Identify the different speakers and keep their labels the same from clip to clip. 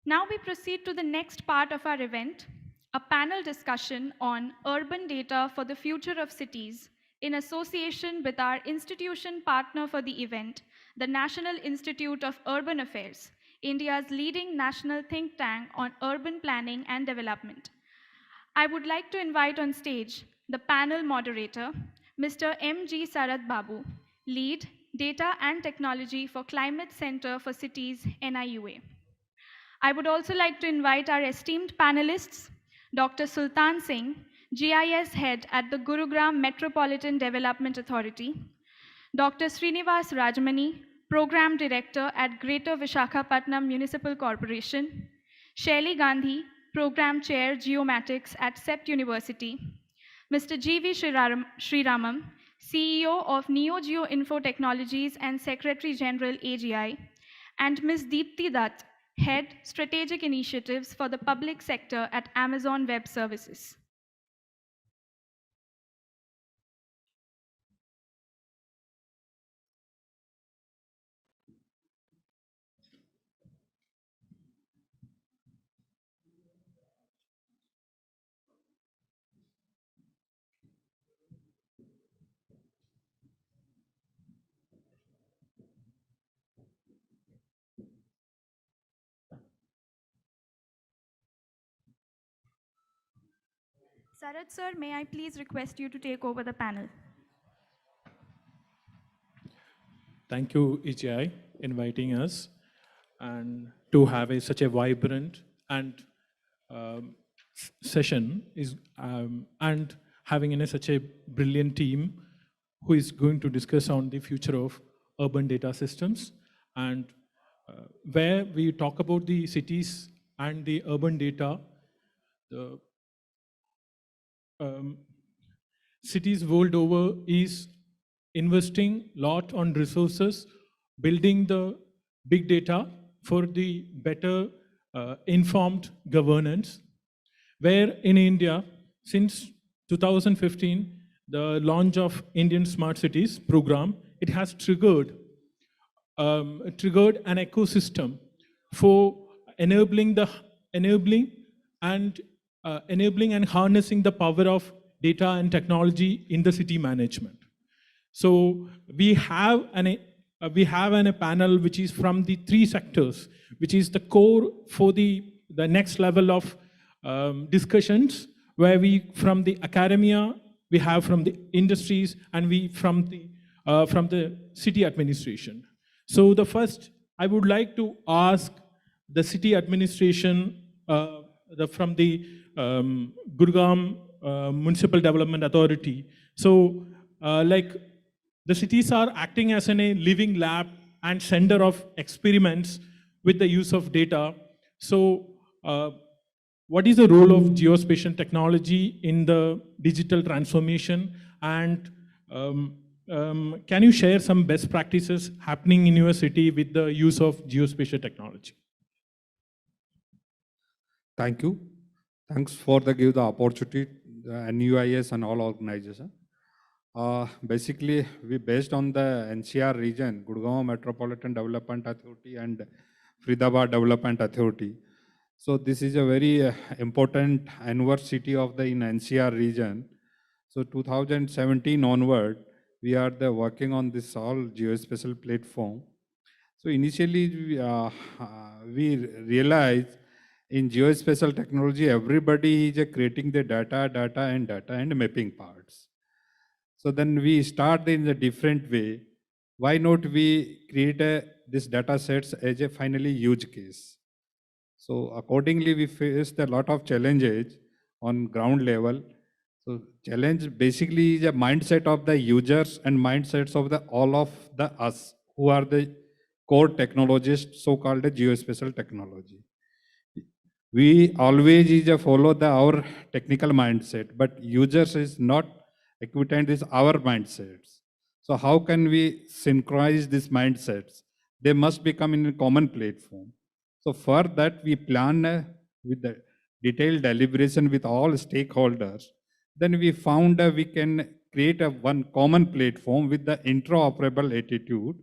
Speaker 1: Now we proceed to the next part of our event, a panel discussion on urban data for the future of cities in association with our institution partner for the event, the National Institute of Urban Affairs, India's leading national think tank on urban planning and development. I would like to invite on stage the panel moderator, Mr. M.G. Sarath Babu, Lead, Data and Technology for Climate Center for Cities, NIUA. I would also like to invite our esteemed panelists, Dr. Sultan Singh, GIS Head at the Gurugram Metropolitan Development Authority, Dr. Srinivas Rajamani, Program Director at Greater Vishakhapatnam Municipal Corporation, Shaili Gandhi, Program Chair Geomatics at CEPT University, Mr. G.V. Sriramam, CEO of NeoGeo Info Technologies and Secretary General AGI, and Ms. Deepthi Dutt, Head Strategic Initiatives for the Public Sector at Amazon Web Services. Sarath sir, may I please request you to take over the panel?
Speaker 2: Thank you, EGI, inviting us and to have such a vibrant and session and having such a brilliant team who is going to discuss on the future of urban data systems, and where we talk about the cities and the urban data. The cities world over is investing a lot on resources, building the big data for the better informed governance, where in India, since 2015, the launch of Indian Smart Cities program, it has triggered an ecosystem for enabling and harnessing the power of data and technology in the city management. So we have a panel which is from the three sectors, which is the core for the next level of discussions, where we from the academia, we have from the industries, and we from the city administration. So the first, I would like to ask the city administration from the Gurugram Municipal Development Authority. So the cities are acting as a living lab and center of experiments with the use of data. So what is the role of geospatial technology in the digital transformation? And can you share some best practices happening in your city with the use of geospatial technology?
Speaker 3: Thank you. Thanks for give the opportunity, NUIS and all organizations. Basically, we based on the NCR region, Gurgaon Metropolitan Development Authority and Faridabad Development Authority. So this is a very important university of the in NCR region. So 2017 onward, we are working on this all geospatial platform. So initially, we realized in geospatial technology, everybody is creating the data and mapping parts. So then we start in a different way. Why not we create this data sets as a finally use case? So accordingly, we faced a lot of challenges on ground level. So challenge basically is a mindset of the users and mindsets of all of the us who are the core technologists, so-called geospatial technology. We always follow our technical mindset, but users is not equivalent is our mindsets. So how can we synchronize these mindsets? They must become in a common platform. So for that, we plan with the detailed deliberation with all stakeholders. Then we found we can create one common platform with the interoperable attitude,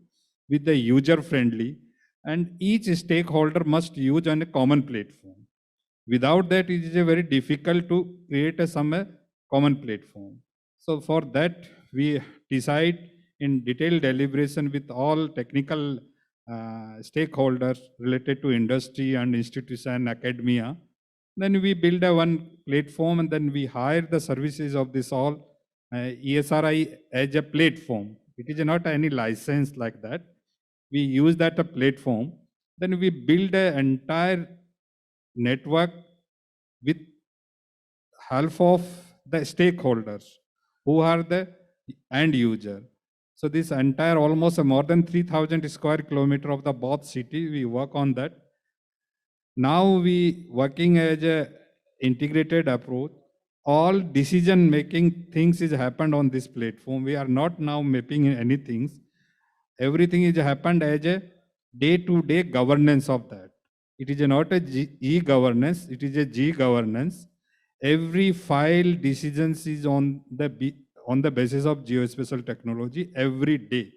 Speaker 3: with the user-friendly, and each stakeholder must use on a common platform. Without that, it is a very difficult to create a common platform. So for that, we decide in detailed deliberation with all technical stakeholders related to industry and institution, academia. Then we build a one platform, and then we hire the services of this all ESRI as a platform. It is not any license like that. We use that a platform. Then we build an entire network with half of the stakeholders who are the end user. So this entire almost more than 3,000 square kilometer of the both city, we work on that. Now we working as a integrated approach. All decision making things is happened on this platform. We are not now mapping anything. Everything is happened as a day-to-day governance of that. It is not a e-governance, it is a G-governance. Every file decisions is on the basis of geospatial technology every day.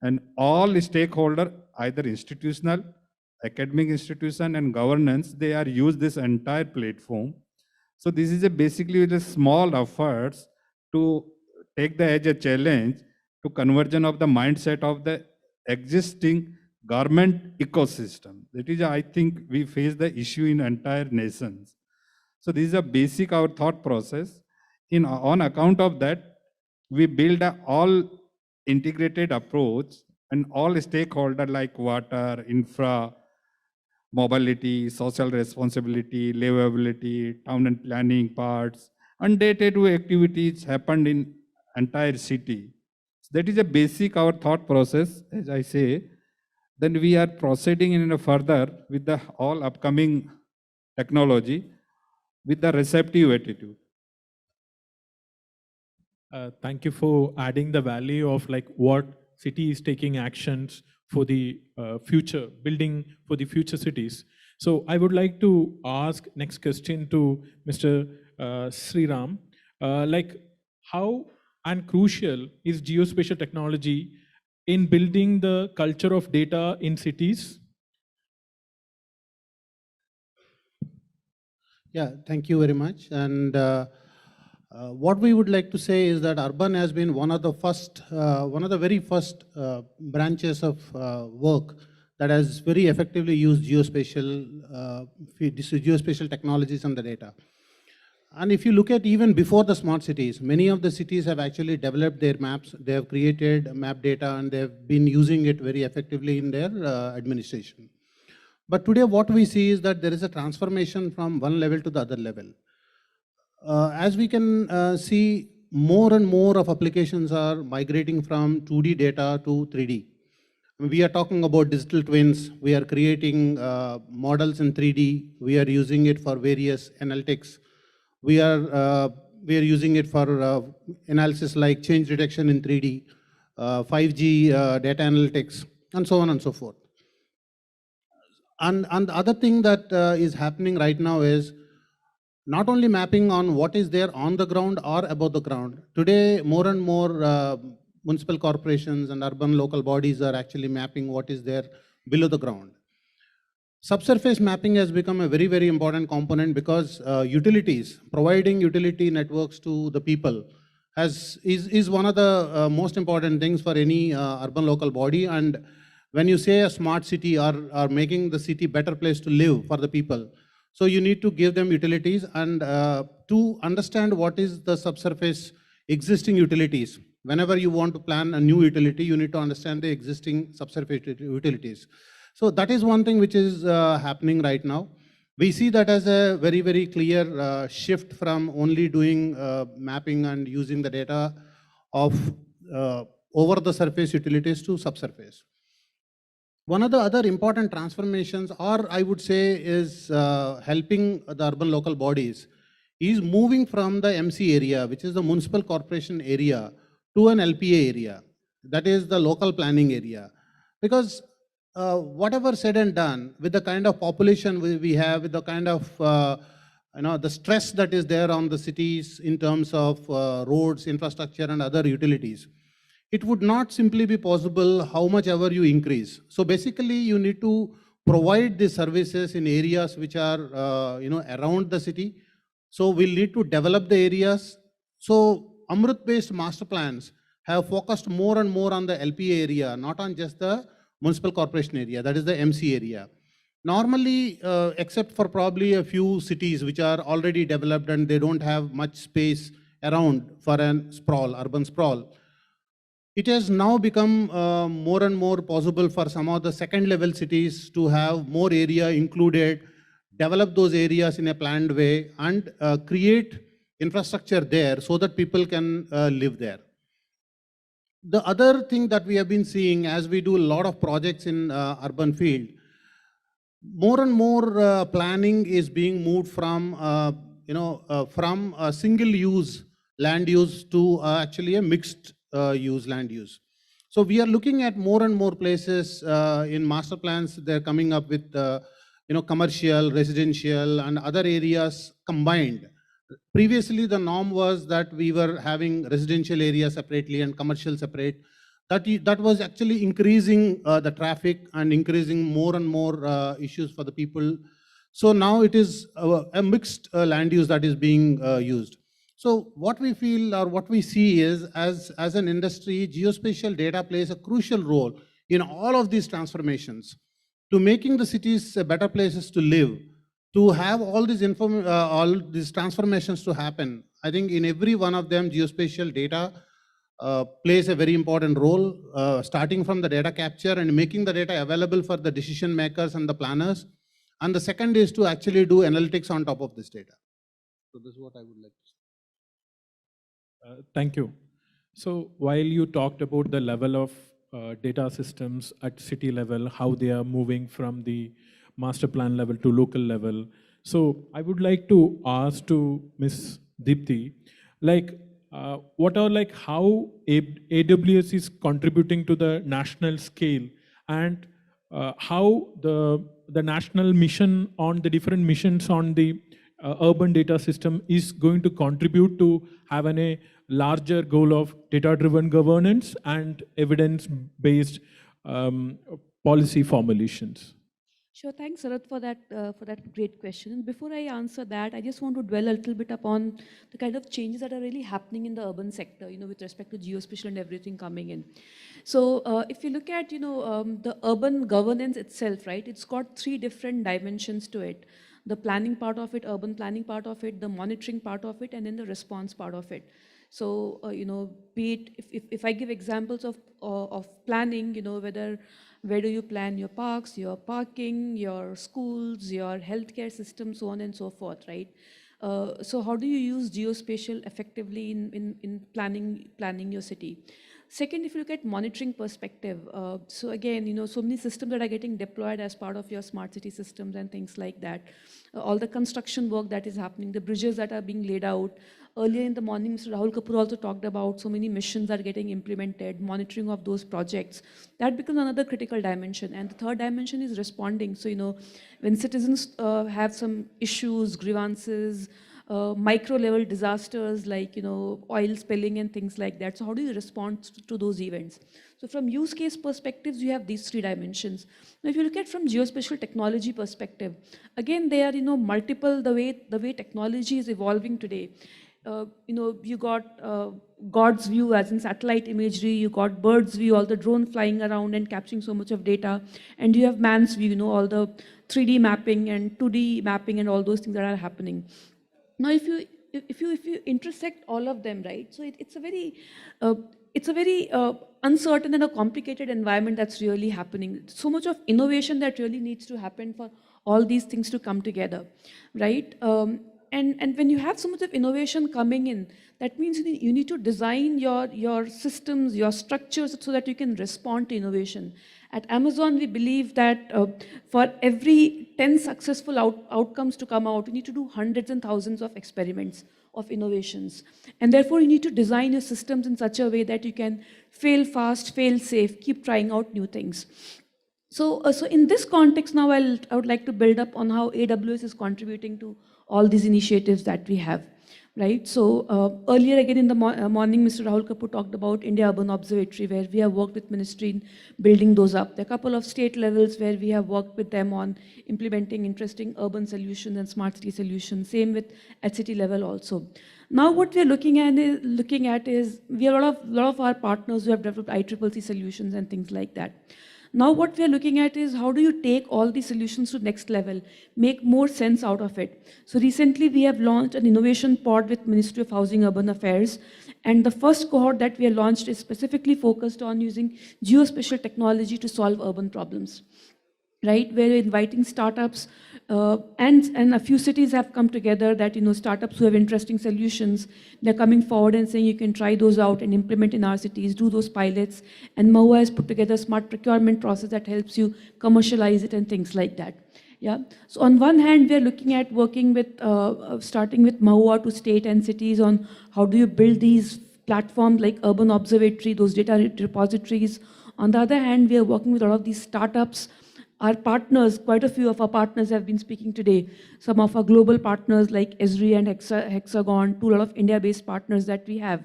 Speaker 3: And all stakeholder, either institutional, academic institution and governance, they are use this entire platform. So this is basically a small efforts to take the edge a challenge to conversion of the mindset of the existing government ecosystem. That is, I think we face the issue in entire nations. So this is a basic our thought process. On account of that, we build a all integrated approach, and all stakeholder like water, infra, mobility, social responsibility, livability, town and planning parts, and day-to-day activities happened in entire city. So that is a basic our thought process, as I say. Then we are proceeding in a further with the all upcoming technology with the receptive attitude.
Speaker 2: Thank you for adding the value of like what city is taking actions for the future, building for the future cities. So I would like to ask next question to Mr. Sriram, like how and crucial is geospatial technology in building the culture of data in cities?
Speaker 4: Yeah, thank you very much. And what we would like to say is that urban has been one of the very first branches of work that has very effectively used geospatial technologies and the data. And if you look at even before the smart cities, many of the cities have actually developed their maps. They have created map data, and they have been using it very effectively in their administration. But today what we see is that there is a transformation from one level to the other level. As we can see, more and more of applications are migrating from 2D data to 3D. We are talking about digital twins. We are creating models in 3D. We are using it for various analytics. We are using it for analysis like change detection in 3D, 5G data analytics, and so on and so forth. And the other thing that is happening right now is not only mapping on what is there on the ground or above the ground. Today, more and more municipal corporations and urban local bodies are actually mapping what is there below the ground. Subsurface mapping has become a very, very important component because utilities, providing utility networks to the people is one of the most important things for any urban local body. And when you say a smart city or making the city better place to live for the people, so you need to give them utilities, and to understand what is the subsurface existing utilities. Whenever you want to plan a new utility, you need to understand the existing subsurface utilities. So that is one thing which is happening right now. We see that as a very, very clear shift from only doing mapping and using the data of over the surface utilities to subsurface. One of the other important transformations, or I would say is helping the urban local bodies, is moving from the MC area, which is the municipal corporation area, to an LPA area, that is the local planning area. Because whatever said and done, with the kind of population we have, with the kind of the stress that is there on the cities in terms of roads, infrastructure, and other utilities, it would not simply be possible how much ever you increase. So basically, you need to provide the services in areas which are around the city. So we'll need to develop the areas. So Amrut-based master plans have focused more and more on the LPA area, not on just the municipal corporation area, that is the MC area. Normally, except for probably a few cities which are already developed and they don't have much space around for an sprawl, urban sprawl, it has now become more and more possible for some of the second level cities to have more area included, develop those areas in a planned way, and create infrastructure there so that people can live there. The other thing that we have been seeing as we do a lot of projects in urban field, more and more planning is being moved from from a single use land use to actually a mixed use land use. So we are looking at more and more places in master plans. They're coming up with commercial, residential, and other areas combined. Previously, the norm was that we were having residential area separately and commercial separate. That was actually increasing the traffic and increasing more and more issues for the people. So now it is a mixed land use that is being used. So what we feel or what we see is, as an industry, geospatial data plays a crucial role in all of these transformations to making the cities better places to live, to have all these transformations to happen. I think in every one of them, geospatial data plays a very important role, starting from the data capture and making the data available for the decision makers and the planners. And the second is to actually do analytics on top of this data. So this is what I would like to say.
Speaker 2: Thank you. So while you talked about the level of data systems at city level, how they are moving from the master plan level to local level. So I would like to ask to Ms. Deepthi, what are how AWS is contributing to the national scale, and how the national mission on the different missions on the urban data system is going to contribute to having a larger goal of data-driven governance and evidence-based policy formulations.
Speaker 5: Sure, thanks, Sarat, for that great question. And before I answer that, I just want to dwell a little bit upon the kind of changes that are really happening in the urban sector, with respect to geospatial and everything coming in. So if you look at, the urban governance itself, right, it's got three different dimensions to it: the planning part of it, urban planning part of it, the monitoring part of it, and then the response part of it. So, be it, if I give examples of planning, where do you plan your parks, your parking, your schools, your healthcare system, so on and so forth, right? So how do you use geospatial effectively in planning your city? Second, if you look at monitoring perspective, so again, so many systems that are getting deployed as part of your smart city systems and things like that. All the construction work that is happening, the bridges that are being laid out. Earlier in the morning, Mr. Rahul Kapoor also talked about so many missions are getting implemented, monitoring of those projects. That becomes another critical dimension. And the third dimension is responding. So, when citizens have some issues, grievances, micro level disasters like oil spilling and things like that. So how do you respond to those events? So from use case perspectives, you have these three dimensions. Now if you look at from geospatial technology perspective, again they are multiple the way technology is evolving today. You got God's view as in satellite imagery, you got bird's view, all the drone flying around and capturing so much of data, and you have man's view, all the 3D mapping and 2D mapping and all those things that are happening. Now, if you intersect all of them, right? So it's a very uncertain and a complicated environment that's really happening. So much of innovation that really needs to happen for all these things to come together, right? And when you have so much of innovation coming in, that means you need to design your systems, your structures, so that you can respond to innovation. At Amazon, we believe that for every 10 successful outcomes to come out, you need to do hundreds and thousands of experiments of innovations. And therefore, you need to design your systems in such a way that you can fail fast, fail safe, keep trying out new things. So in this context now, I would like to build up on how AWS is contributing to all these initiatives that we have. right? So earlier again in the morning, Mr. Rahul Kapoor talked about India Urban Observatory, where we have worked with ministry in building those up. There are a couple of state levels where we have worked with them on implementing interesting urban solutions and smart city solutions. Same with at city level also. Now what we are looking at is we have a lot of our partners who have developed ICCC solutions and things like that. Now what we are looking at is how do you take all these solutions to next level, make more sense out of it. So recently we have launched an innovation pod with Ministry of Housing Urban Affairs, and the first cohort that we have launched is specifically focused on using geospatial technology to solve urban problems, right? We're inviting startups, and a few cities have come together that, startups who have interesting solutions, they're coming forward and saying you can try those out and implement in our cities, do those pilots. And MoHUA has put together a smart procurement process that helps you commercialize it and things like that. Yeah. So on one hand, we are looking at working with, starting with MoHUA to state and cities on how do you build these platforms like Urban Observatory, those data repositories. On the other hand, we are working with a lot of these startups. Our partners, quite a few of our partners have been speaking today. Some of our global partners like Esri and Hexagon, two lot of India-based partners that we have.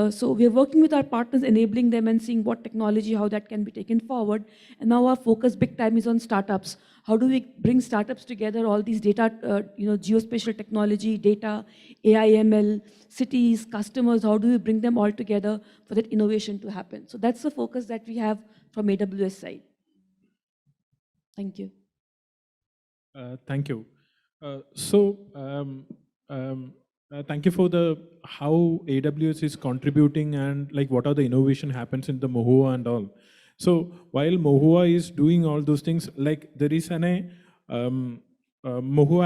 Speaker 5: So we are working with our partners, enabling them and seeing what technology, how that can be taken forward. And now our focus big time is on startups. How do we bring startups together, all these data, geospatial technology, data, AI, ML, cities, customers, how do we bring them all together for that innovation to happen? So that's the focus that we have from AWS side. Thank you.
Speaker 2: Thank you. Thank you for the how AWS is contributing and like what are the innovation happens in the MoHUA and all. So while MoHUA is doing all those things, like there is MoHUA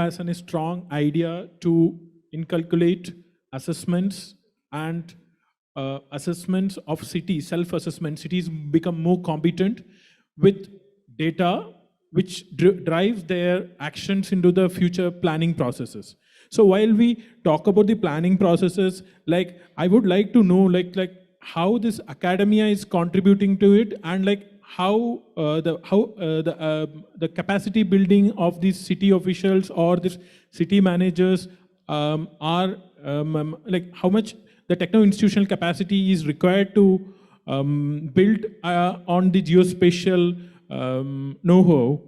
Speaker 2: has a strong idea to inculcate assessments and assessments of cities, self-assessment. Cities become more competent with data which drives their actions into the future planning processes. So while we talk about the planning processes, like I would like to know like how this academia is contributing to it, and like how the capacity building of these city officials or these city managers are like how much the techno-institutional capacity is required to build on the geospatial know-how.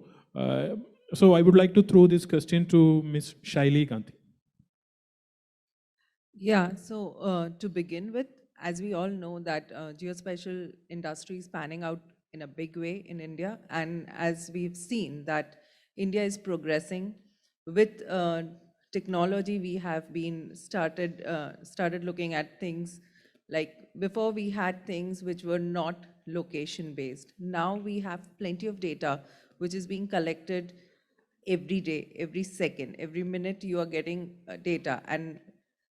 Speaker 2: So I would like to throw this question to Ms. Shaili Kanti.
Speaker 6: Yeah, so to begin with, as we all know that geospatial industry is panning out in a big way in India, and as we've seen that India is progressing with technology, we have been started looking at things like before we had things which were not location based. Now we have plenty of data which is being collected every day, every second, every minute you are getting data. And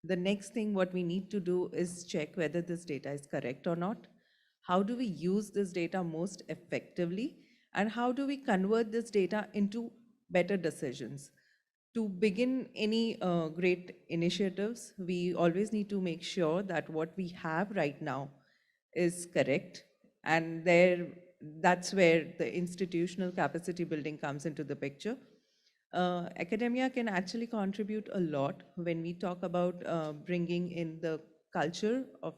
Speaker 6: the next thing what we need to do is check whether this data is correct or not. How do we use this data most effectively? And how do we convert this data into better decisions? To begin any great initiatives, we always need to make sure that what we have right now is correct. And that's where the institutional capacity building comes into the picture. Academia can actually contribute a lot when we talk about bringing in the culture of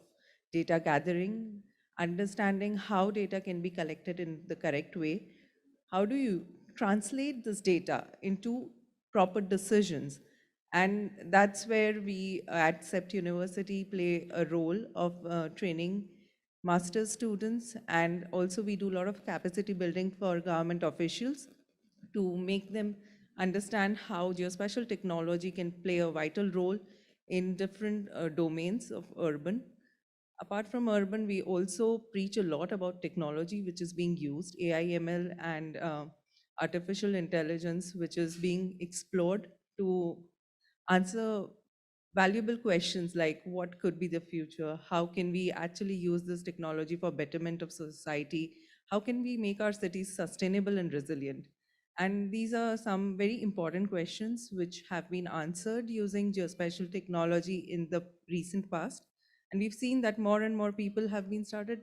Speaker 6: data gathering, understanding how data can be collected in the correct way. How do you translate this data into proper decisions? And that's where we at CEPT University play a role of training master's students, and also we do a lot of capacity building for government officials to make them understand how geospatial technology can play a vital role in different domains of urban. Apart from urban, we also preach a lot about technology which is being used, AI, ML, and artificial intelligence, which is being explored to answer valuable questions like what could be the future, how can we actually use this technology for betterment of society, how can we make our cities sustainable and resilient. And these are some very important questions which have been answered using geospatial technology in the recent past. And we've seen that more and more people have been started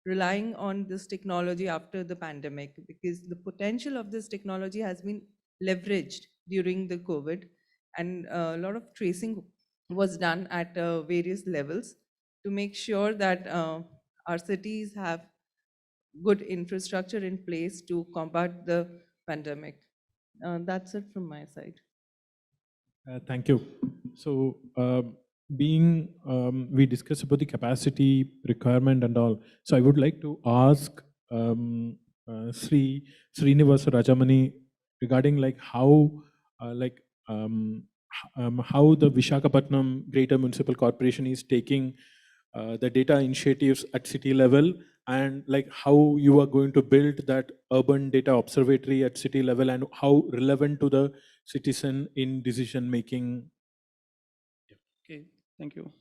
Speaker 6: relying on this technology after the pandemic, because the potential of this technology has been leveraged during the COVID, and a lot of tracing was done at various levels to make sure that our cities have good infrastructure in place to combat the pandemic. That's it from my side.
Speaker 2: Thank you. So, we discussed about the capacity requirement and all. So, I would like to ask Srinivasa Rajamani regarding like how the Visakhapatnam Greater Municipal Corporation is taking the data initiatives at city level, and like how you are going to build that urban data observatory at city level, and how relevant to the citizen in decision making.
Speaker 7: Okay, thank you.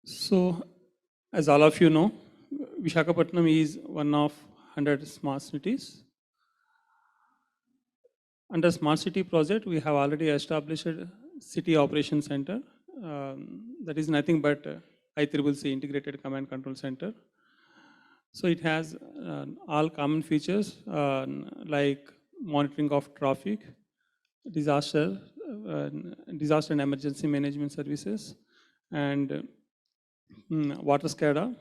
Speaker 7: So, as all of you know, Visakhapatnam is one of 100 smart cities. Under Smart City project, we have already established a City Operations Center. That is nothing but ICCC Integrated Command Control Center. So it has all common features like monitoring of traffic, disaster, disaster and emergency management services, and water SCADA,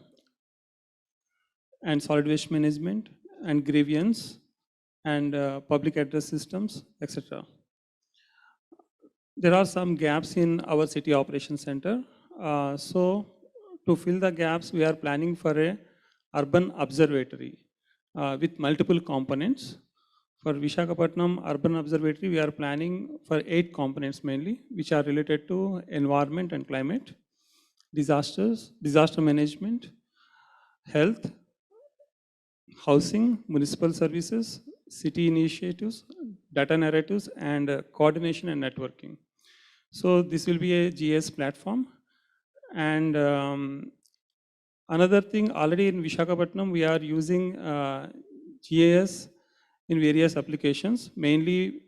Speaker 7: and solid waste management, and grievance, and public address systems, etc. There are some gaps in our city operations center. So to fill the gaps, we are planning for a urban observatory with multiple components. For Visakhapatnam Urban Observatory, we are planning for 8 components mainly, which are related to environment and climate, disasters, disaster management, health, housing, municipal services, city initiatives, data narratives, and coordination and networking. So this will be a GIS platform. And another thing, already in Visakhapatnam, we are using GIS in various applications, mainly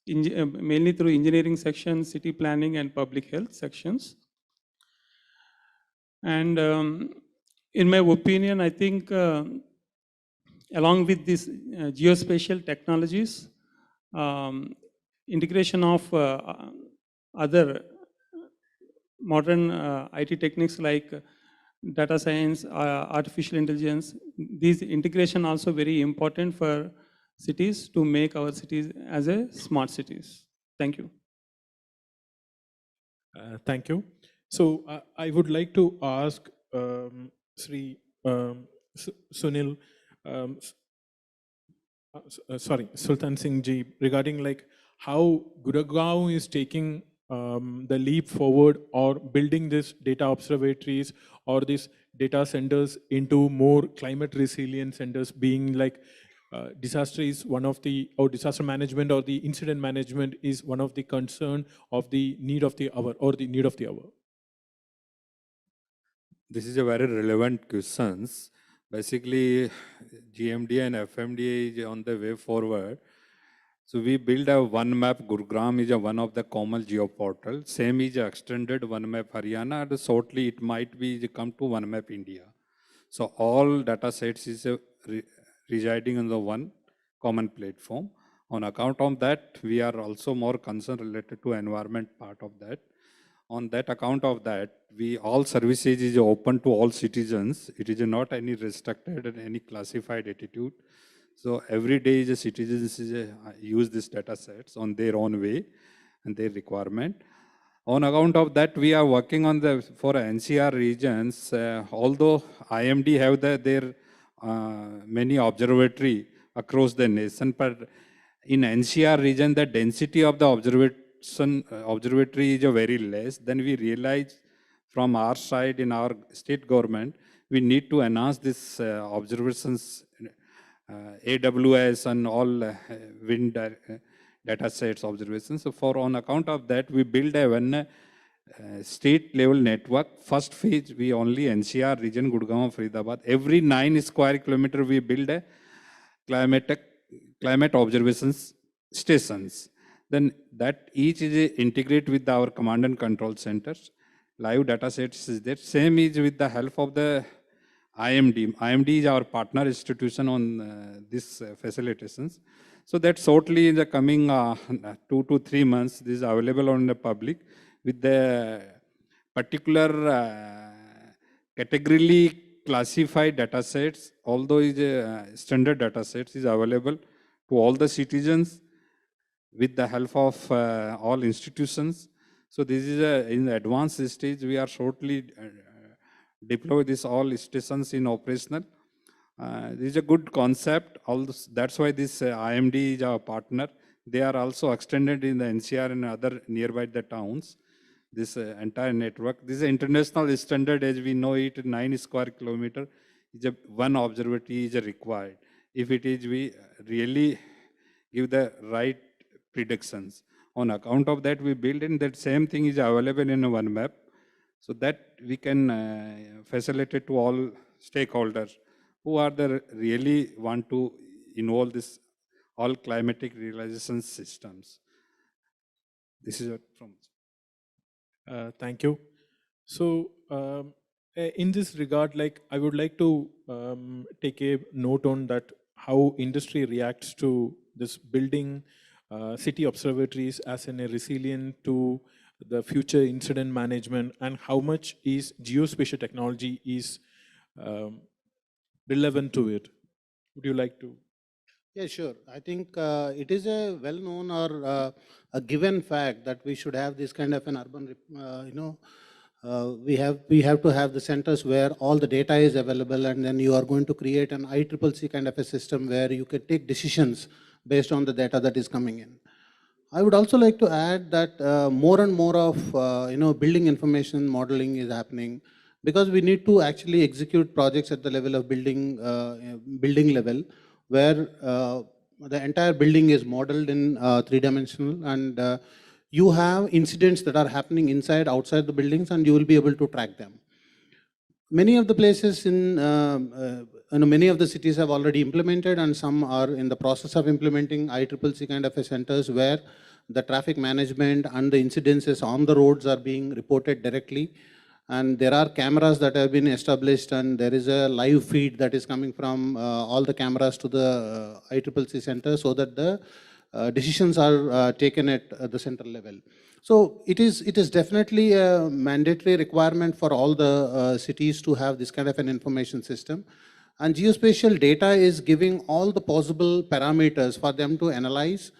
Speaker 7: through engineering sections, city planning, and public health sections. And in my opinion, I think along with these geospatial technologies, integration of other modern IT techniques like data science, artificial intelligence, these integration also very important for cities to make our cities as a smart cities. Thank you.
Speaker 2: Thank you. So I would like to ask Sri Sunil, um, sorry, Sultan Singh Ji, regarding like how Gurgaon is taking the leap forward or building this data observatories or these data centers into more climate resilient centers, being like disaster is one of the, or disaster management or the incident management is one of the concern of the need of the hour or the need of the hour.
Speaker 3: This is a very relevant question. Basically, GMD and FMD is on the way forward. So we build a one map. Gurugram is one of the common geoportal. Same is extended one map Haryana, and shortly it might be come to one map India. So all data sets is residing on the one common platform. On account of that, we are also more concerned related to environment part of that. On that account of that, we all services is open to all citizens. It is not any restricted and any classified attitude. So every day the citizens use these data sets on their own way and their requirement. On account of that, we are working on the for NCR regions. Although IMD have their many observatory across the nation, but in NCR region, the density of the observatory is very less. Then we realize from our side in our state government, we need to enhance this observations, AWS and all wind data sets observations. So for on account of that, we build a one state level network. First phase, we only NCR region, Gurgaon, Faridabad. Every 9 square kilometer, we build a climate observations stations. Then that each is integrate with our command and control centers. Live data sets is there. Same is with the help of the IMD. IMD is our partner institution on this facilitations. So that shortly in the coming 2 to 3 months, this is available on the public with the particular categorically classified data sets, although is standard data sets is available to all the citizens with the help of all institutions. So this is in the advanced stage. We are shortly deploy this all stations in operational. This is a good concept. That's why this IMD is our partner. They are also extended in the NCR and other nearby the towns. This entire network. This is international standard as we know it. 9 square kilometer is one observatory is required. If it is, we really give the right predictions. On account of that, we build in that same thing is available in one map, so that we can facilitate to all stakeholders who are the really want to involve this all climatic realization systems. This is from.
Speaker 2: Thank you. So, in this regard, like I would like to take a note on that how industry reacts to this building city observatories as in a resilient to the future incident management, and how much is geospatial technology is relevant to it. Would you like to?
Speaker 4: Yeah, sure. I think it is a well-known or a given fact that we should have this kind of an urban, we have to have the centers where all the data is available, and then you are going to create an ICCC kind of a system where you can take decisions based on the data that is coming in. I would also like to add that more and more of building information modeling is happening, because we need to actually execute projects at the level of building level, where the entire building is modeled in three-dimensional, and you have incidents that are happening inside, outside the buildings, and you will be able to track them. Many of the places in, many of the cities have already implemented, and some are in the process of implementing ICCC kind of a centers where the traffic management and the incidences on the roads are being reported directly. And there are cameras that have been established, and there is a live feed that is coming from all the cameras to the ICCC center, so that the decisions are taken at the central level. So it is definitely a mandatory requirement for all the cities to have this kind of an information system. And geospatial data is giving all the possible parameters for them to analyze,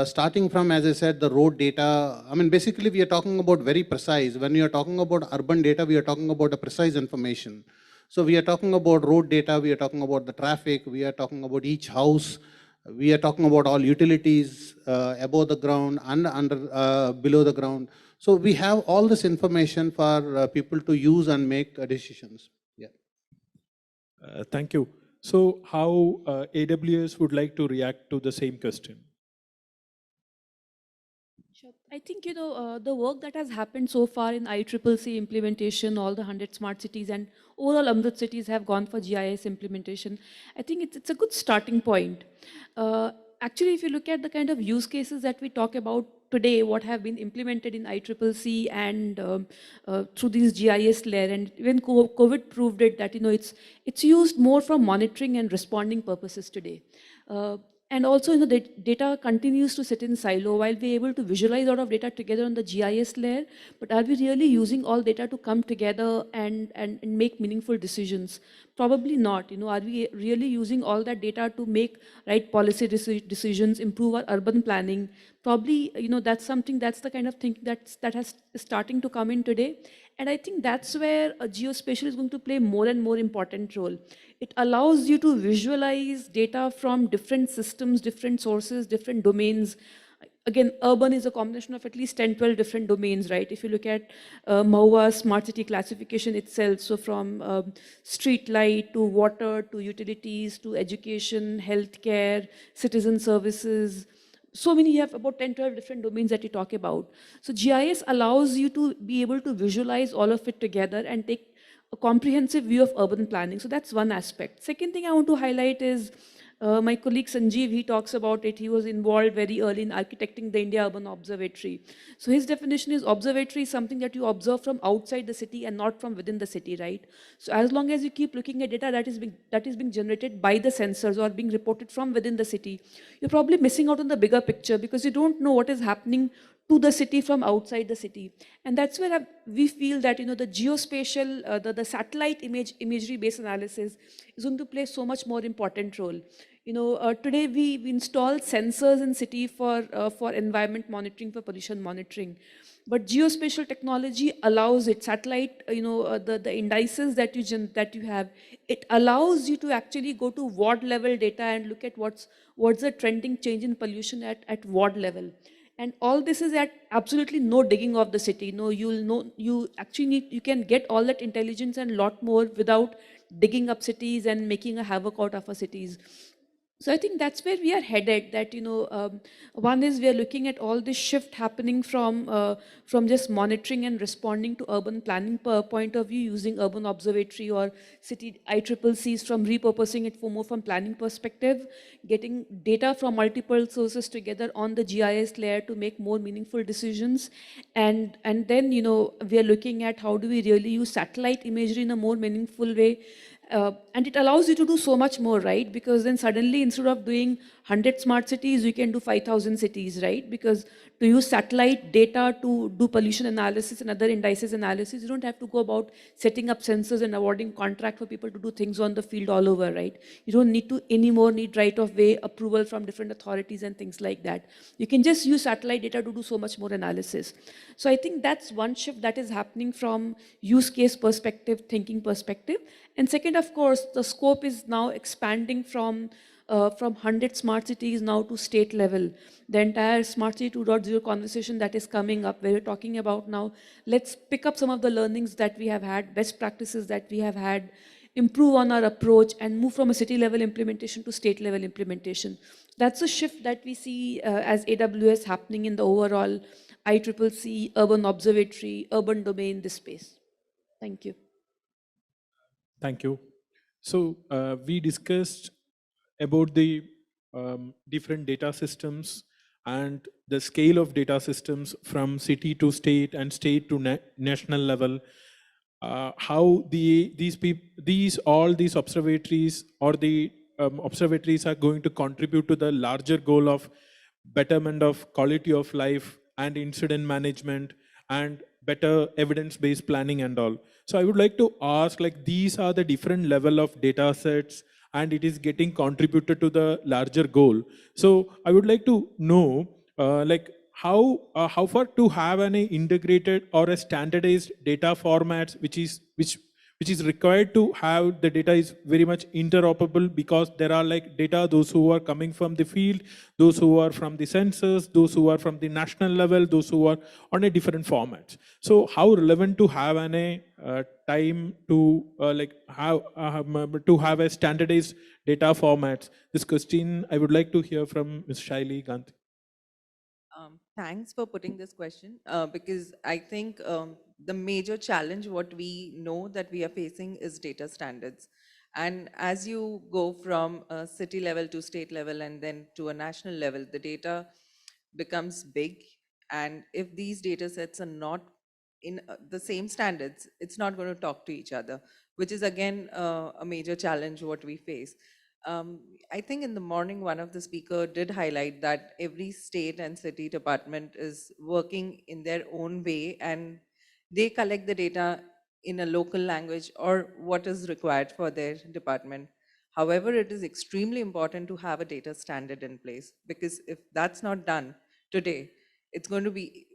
Speaker 4: starting from, as I said, the road data. I mean, basically we are talking about very precise. When you are talking about urban data, we are talking about a precise information. So we are talking about road data, we are talking about the traffic, we are talking about each house, we are talking about all utilities above the ground and below the ground. So we have all this information for people to use and make decisions. Yeah.
Speaker 2: Thank you. So how AWS would like to react to the same question?
Speaker 5: Sure. I think, the work that has happened so far in ICCC implementation, all the 100 smart cities and overall Amrit cities have gone for GIS implementation. I think it's a good starting point. Actually, if you look at the kind of use cases that we talk about today, what have been implemented in ICCC and through these GIS layer, and even COVID proved it that, it's used more for monitoring and responding purposes today. And also, the data continues to sit in silo. While we're able to visualize a lot of data together on the GIS layer, but are we really using all data to come together and make meaningful decisions? Probably not. Are we really using all that data to make right policy decisions, improve our urban planning? Probably, that's the kind of thing that has starting to come in today. And I think that's where a geospatial is going to play more and more important role. It allows you to visualize data from different systems, different sources, different domains. Again, urban is a combination of at least 10, 12 different domains, right? If you look at MoHUA smart city classification itself, so from street light to water to utilities to education, healthcare, citizen services. So many, you have about 10, 12 different domains that you talk about. So GIS allows you to be able to visualize all of it together and take a comprehensive view of urban planning. So that's one aspect. Second thing I want to highlight is My colleague Sanjeev, he talks about it. He was involved very early in architecting the India Urban Observatory. So his definition is observatory is something that you observe from outside the city and not from within the city, right? So as long as you keep looking at data that is being generated by the sensors or being reported from within the city, you're probably missing out on the bigger picture because you don't know what is happening to the city from outside the city. And that's where we feel that the geospatial, the satellite imagery based analysis is going to play so much more important role. Today we install sensors in city for environment monitoring, for pollution monitoring. But geospatial technology allows it, satellite, the indices that you have, it allows you to actually go to ward level data and look at what's the trending change in pollution at ward level. And all this is at absolutely no digging of the city. No, you actually you can get all that intelligence and lot more without digging up cities and making a havoc out of our cities. So I think that's where we are headed. That one is we are looking at all this shift happening from just monitoring and responding to urban planning point of view, using urban observatory or city ICCCs, from repurposing it for more from planning perspective, getting data from multiple sources together on the GIS layer to make more meaningful decisions, and then we are looking at how do we really use satellite imagery in a more meaningful way. And it allows you to do so much more, right? Because then suddenly, instead of doing 100 smart cities, you can do 5,000 cities, right? Because to use satellite data to do pollution analysis and other indices analysis, you don't have to go about setting up sensors and awarding contract for people to do things on the field all over, right? You don't need to anymore need right of way approval from different authorities and things like that. You can just use satellite data to do so much more analysis. So I think that's one shift that is happening from use case perspective, thinking perspective. And second, of course, the scope is now expanding from 100 smart cities now to state level. The entire Smart City 2.0 conversation that is coming up, where we're talking about now, let's pick up some of the learnings that we have had, best practices that we have had, improve on our approach, and move from a city level implementation to state level implementation. That's a shift that we see as AWS happening in the overall ICCC, urban observatory, urban domain, this space. Thank you.
Speaker 2: Thank you. So we discussed about the different data systems and the scale of data systems from city to state and state to national level. How all these observatories or the observatories are going to contribute to the larger goal of betterment of quality of life and incident management and better evidence-based planning and all. So I would like to ask, like, these are the different level of data sets and it is getting contributed to the larger goal. So I would like to know, like, how far to have an integrated or a standardized data formats which is required to have the data is very much interoperable, because there are like data, those who are coming from the field, those who are from the sensors, those who are from the national level, those who are on a different formats. So how relevant to have an time to to have a standardized data formats? This question I would like to hear from Ms. Shaili Gandhi.
Speaker 6: Thanks for putting this question, because I think the major challenge what we know that we are facing is data standards. And as you go from a city level to state level and then to a national level, the data becomes big. And if these data sets are not in the same standards, it's not going to talk to each other, which is again a major challenge what we face. I think in the morning, one of the speaker did highlight that every state and city department is working in their own way and they collect the data in a local language or what is required for their department. However, it is extremely important to have a data standard in place, because if that's not done today, it's going to be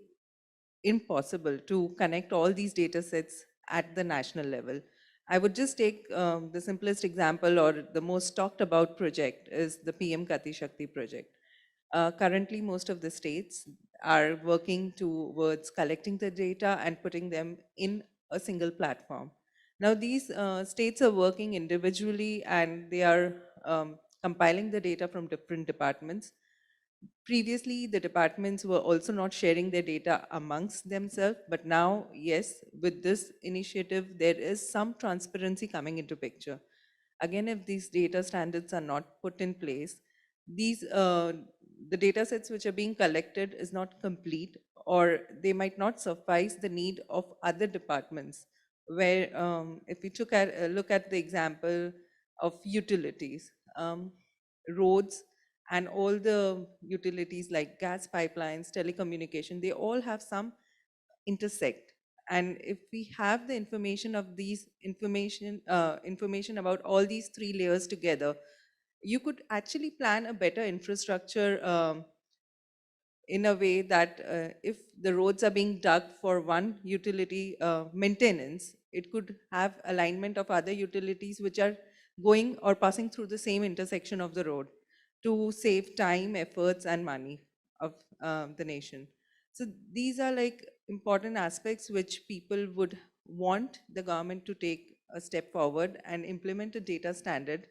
Speaker 6: impossible to connect all these data sets at the national level. I would just take the simplest example or the most talked about project is the PM Gati Shakti project. Currently, most of the states are working towards collecting the data and putting them in a single platform. Now, these states are working individually and they are compiling the data from different departments. Previously, the departments were also not sharing their data amongst themselves, but now, yes, with this initiative, there is some transparency coming into picture. Again, if these data standards are not put in place, these the data sets which are being collected is not complete, or they might not suffice the need of other departments. Where if we look at the example of utilities, roads and all the utilities like gas pipelines, telecommunication, they all have some intersect. And if we have the information of these information about all these three layers together, you could actually plan a better infrastructure in a way that if the roads are being dug for one utility maintenance, it could have alignment of other utilities which are going or passing through the same intersection of the road to save time, efforts, and money of the nation. So these are like important aspects which people would want the government to take a step forward and implement a data standard.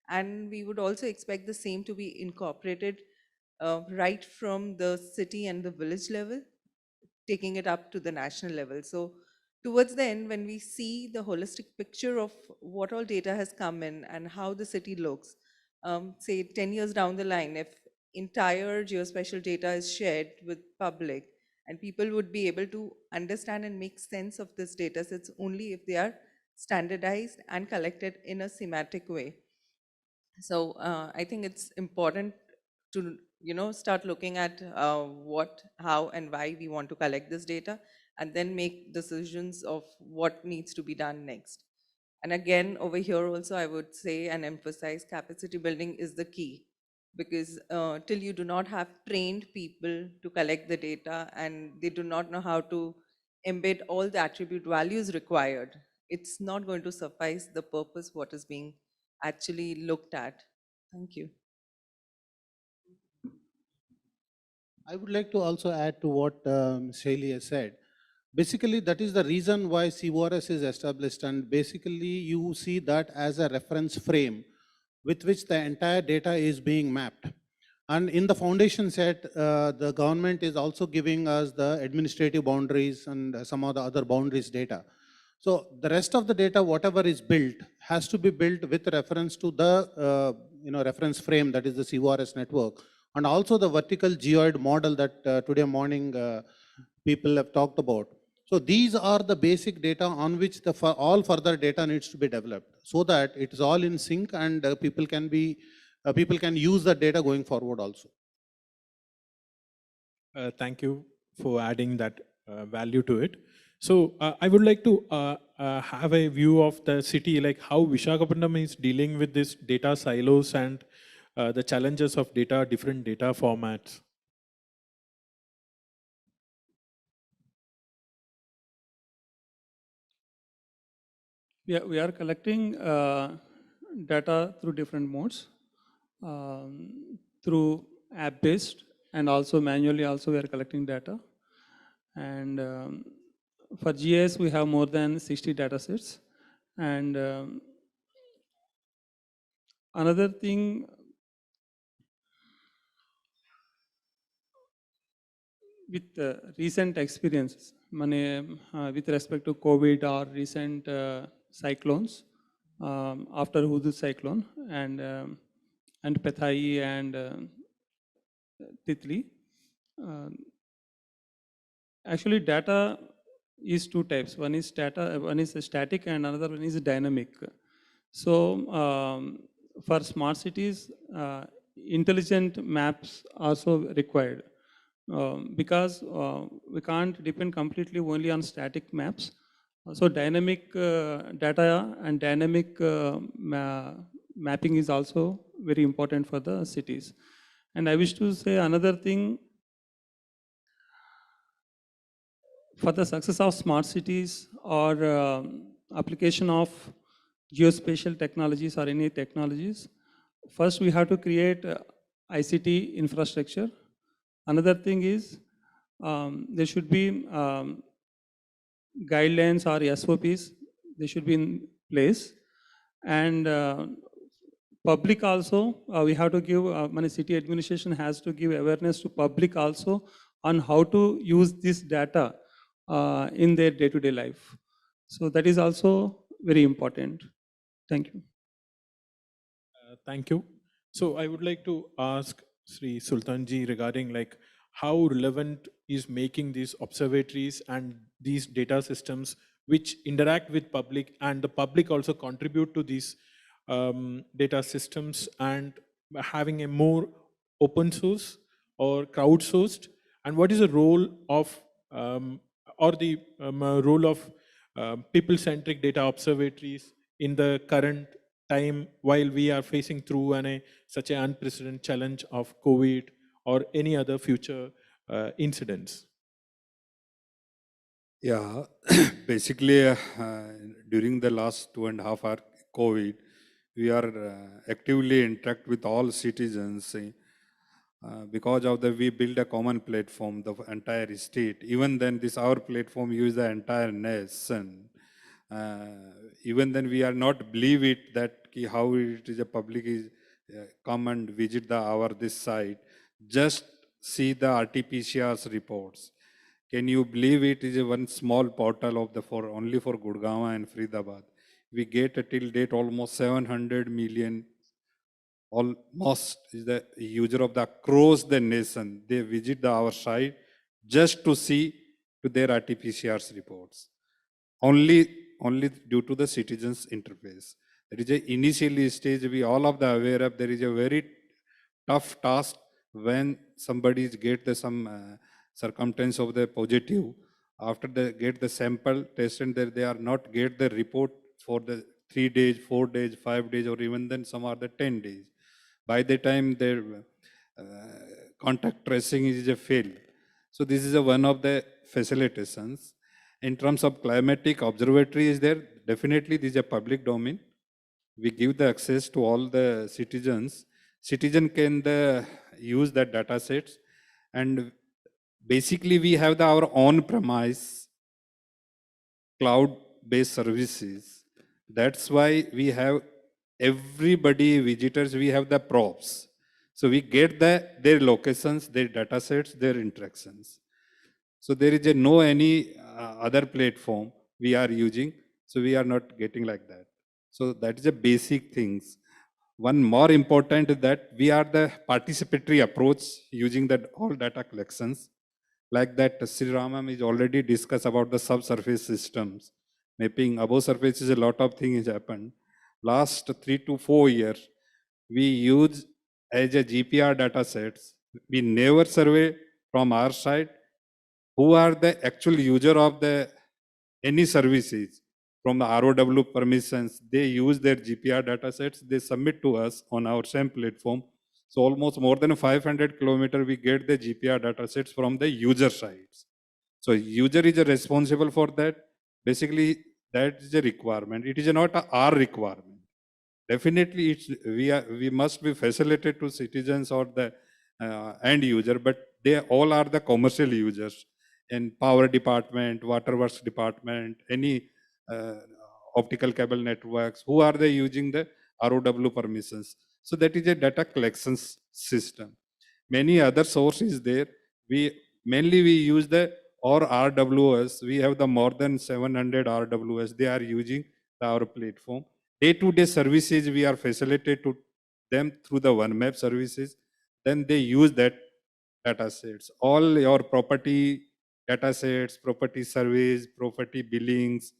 Speaker 6: And we would also expect the same to be incorporated right from the city and the village level, taking it up to the national level. So towards the end, when we see the holistic picture of what all data has come in and how the city looks, say 10 years down the line, if entire geospatial data is shared with public, and people would be able to understand and make sense of this data sets only if they are standardized and collected in a semantic way. So I think it's important to start looking at what, how, and why we want to collect this data, and then make decisions of what needs to be done next. And again, over here also, I would say and emphasize capacity building is the key, because till you do not have trained people to collect the data and they do not know how to embed all the attribute values required, it's not going to suffice the purpose what is being actually looked at. Thank you.
Speaker 4: I would like to also add to what Shaili has said. Basically, that is the reason why CORS is established, and basically you see that as a reference frame with which the entire data is being mapped. And in the foundation set, the government is also giving us the administrative boundaries and some of the other boundaries data. So the rest of the data, whatever is built, has to be built with reference to the reference frame, that is the CORS network, and also the vertical geoid model that today morning people have talked about. So these are the basic data on which all further data needs to be developed, so that it is all in sync and people can use the data going forward also.
Speaker 2: Thank you for adding that value to it. So I would like to have a view of the city, like how Visakhapatnam is dealing with this data silos and the challenges of data, different data formats.
Speaker 7: Yeah, we are collecting data through different modes, through app-based, and also manually also we are collecting data. And for GIS, we have more than 60 data sets. And another thing, with recent experiences, with respect to COVID or recent cyclones, after Hudu cyclone and Pethai and Titli, actually data is two types. One is static and another one is dynamic. So for smart cities, intelligent maps also required. Because we can't depend completely only on static maps. So dynamic data and dynamic mapping is also very important for the cities. And I wish to say another thing. For the success of smart cities or application of geospatial technologies or any technologies, first we have to create ICT infrastructure. Another thing is there should be guidelines or SOPs, they should be in place. And public also, we have to give, city administration has to give awareness to public also on how to use this data in their day-to-day life. So that is also very important. Thank you.
Speaker 2: Thank you. So I would like to ask Sri Sultanji regarding like how relevant is making these observatories and these data systems which interact with public, and the public also contribute to these data systems, and having a more open source or crowdsourced, and what is the role of um, or the role of people-centric data observatories in the current time while we are facing through such an unprecedented challenge of COVID or any other future incidents?
Speaker 3: Yeah, basically, during the last 2.5 hour COVID, we are actively interact with all citizens. Because of that, we build a common platform, the entire state. Even then, this our platform use the entire nation. Even then, we are not believe it that how it is a public is come and visit the our this site. Just see the RT-PCR's reports. Can you believe it is a one small portal of the for only for Gurgaon and Faridabad. We get till date almost 700 million almost is the user of the across the nation. They visit our site just to see to their RT-PCR's reports. Only due to the citizens interface. There is a initial stage we all of the aware of there is a very tough task when somebody get the some circumstance of the positive. After they get the sample tested, they are not get the report for the 3 days, 4 days, 5 days, or even then some are the 10 days. By the time their uh, contact tracing is a fail. So this is a one of the facilitations. In terms of climatic observatory is there, definitely this is a public domain. We give the access to all the citizens. Citizen can use that data sets, and basically we have our own premise cloud-based services. That's why we have everybody visitors, we have the props. So we get their locations, their data sets, their interactions. So there is no any other platform we are using. So we are not getting like that. So that is the basic things. One more important is that we are the participatory approach using the all data collections. Like that, Sri Ramam is already discussed about the subsurface systems. Mapping above surface is a lot of things happened. Last 3 to 4 years, we use as a GPR data sets. We never survey from our side who are the actual user of the any services from the ROW permissions. They use their GPR data sets, they submit to us on our same platform. So almost more than 500 kilometers, we get the GPR data sets from the user sides. So user is responsible for that. Basically, that is a requirement. It is not our requirement. Definitely, we must be facilitated to citizens or the end user, but they all are the commercial users in power department, waterworks department, any uh, optical cable networks, who are they using the ROW permissions. So that is a data collection system. Many other sources there. Mainly we use the or RWS. We have the more than 700 RWS. They are using our platform. Day-to-day services we are facilitated to them through the OneMap services. Then they use that data sets. All your property data sets, property surveys, property billings.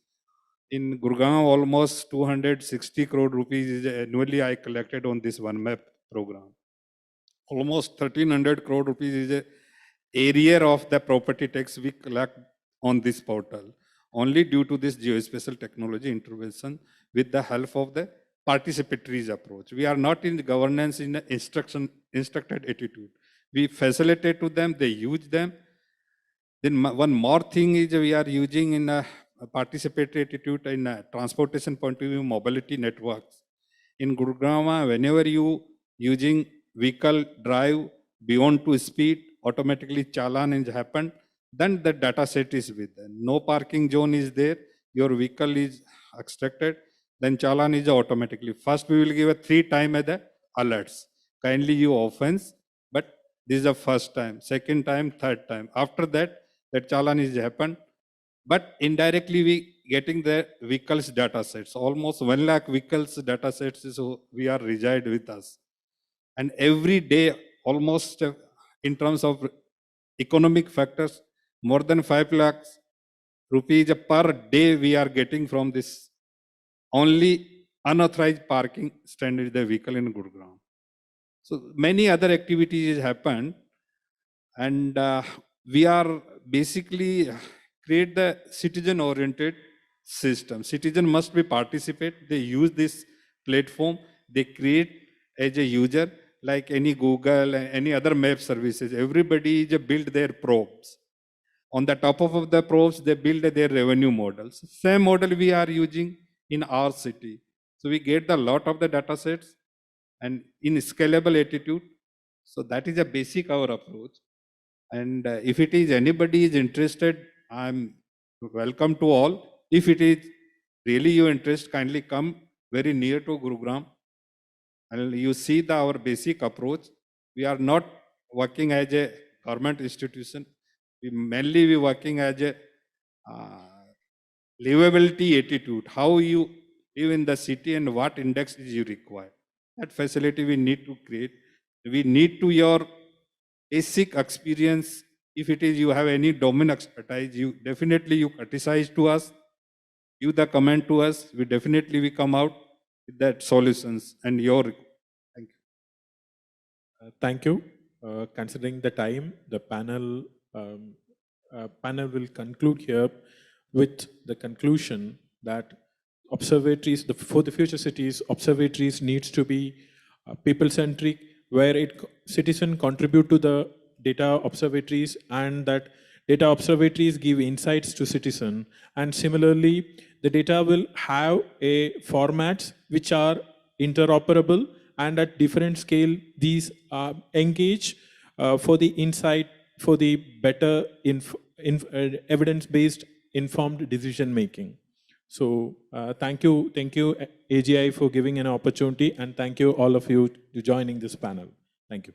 Speaker 3: In Gurgaon, almost 260 crore rupees is annually I collected on this OneMap program. Almost 1300 crore rupees is a area of the property tax we collect on this portal, only due to this geospatial technology intervention with the help of the participatory approach. We are not in the governance in the instructed attitude. We facilitate to them, they use them. Then one more thing is we are using in a participatory attitude in a transportation point of view, mobility networks. In Gurgaon, whenever you using vehicle drive beyond to speed, automatically challan is happened, then the data set is with them. No parking zone is there, your vehicle is extracted, then challan is automatically. First we will give a 3 time at the alerts. Kindly you offense, but this is the first time, second time, third time. After that, that challan is happened, but indirectly we getting the vehicles data sets. Almost 1 lakh vehicles data sets is we are reside with us. And every day, almost in terms of economic factors, more than 5 lakhs rupees per day we are getting from this only unauthorized parking stand the vehicle in Gurgaon. So many other activities happen, and we are basically create the citizen-oriented system. Citizen must be participate. They use this platform. They create as a user like any Google and any other map services. Everybody build their probes. On the top of the probes, they build their revenue models. Same model we are using in our city. So we get the lot of the data sets and in scalable attitude. So that is a basic our approach. And if it is anybody is interested, I'm welcome to all. If it is really your interest, kindly come very near to Gurugram. And you see our basic approach. We are not working as a government institution. We working as a livability attitude. How you live in the city and what indexes you require. That facility we need to create. We need to your basic experience. If it is you have any domain expertise, you definitely you criticize to us, give the comment to us. We come out with that solutions and your. Thank you.
Speaker 2: Thank you. Considering the time, the panel will conclude here with the conclusion that observatories, for the future cities, observatories needs to be people-centric, where citizen contribute to the data observatories, and that data observatories give insights to citizen. And similarly, the data will have a formats which are interoperable, and at different scale, these engage for the insight, for the better evidence-based informed decision making. So thank you AGI for giving an opportunity, and thank you all of you to joining this panel. Thank you.